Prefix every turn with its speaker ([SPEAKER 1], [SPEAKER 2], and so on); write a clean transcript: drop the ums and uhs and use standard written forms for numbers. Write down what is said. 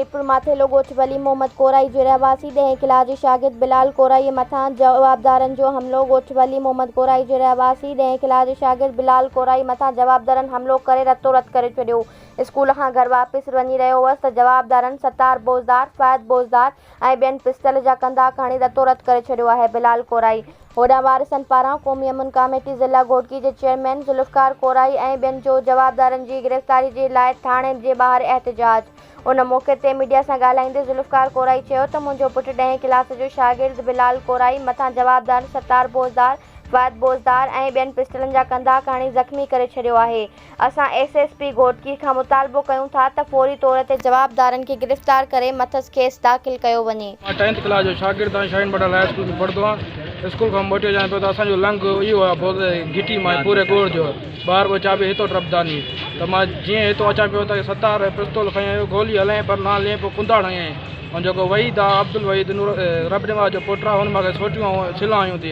[SPEAKER 1] मीरपुर माथेलो ॻोठ वली मोहम्मद कोराई जे रहवासी 10 क्लास जे शागिर्द बिलाल कोराई मथां जवाबदारनि जो हमलो। ॻोठ वली मोहम्मद कोराई जे रहवासी 10 क्लास जे शागिर्द बिलाल कोराई मथां जवाबदारनि हमलो करे रतो-रत करे छॾियो। स्कूल खां घर वापसि वञी रहियो हुअसि त जवाबदारनि सत्तार बोज़दार, फ़ाइद बोज़दार ऐं ॿियनि पिस्तल जा कंधा खणी रतो-रत करे छॾियो आहे। बिलाल कोराई होॾां वारिसनि पारां क़ौमी अमन कमेटी ज़िला घोटकी जे चेयरमैन ज़ुल्फ़िकार कोराई ऐं ॿियनि जो जवाबदारनि जी गिरफ़्तारी जे लाइ थाणे जे ॿाहिरि एहतिजाज। उन मौक़े ते मीडिया सां ॻाल्हाईंदे ज़ुल्फ़िकार कोराई चयो त मुंहिंजो पुटु 10 क्लास जो शागिर्द बिलाल कोराई मथां जवाबदार सत्तार बोज़दार, फ़ाइद बोज़दार ऐं ॿियनि पिस्तलनि जा कंधा खणी ज़ख़्मी करे छॾियो आहे। असां एसएसपी घोटकी खां मुतालबो कयूं था त फ़ौरी तौर ते जवाबदारनि खे गिरफ़्तार करे मथसि केस दाख़िल कयो वञे।
[SPEAKER 2] 10th क्लास जो शागिर्द आहियां, शाहीन बडल हाई स्कूल में पढ़ंदो आहियां। स्कूल खां मोटे वञा पियो त असांजो लंघ इहो आहे बहुत घिटी मां पूरे गोड़ जो ॿार बि चाबी हितो टपदानी त मां जीअं हितो अचां पियो त सतार पिस्तौल खई आयो, गोली हलाएं पर ना हले पोइ कुंदाड़ हयईं। ऐं जेको वहीद आहे अब्दुल वहीद रब नवाज़ जो पुटु आहे, हुन मूंखे सोटियूं ऐं सिलायूं थी।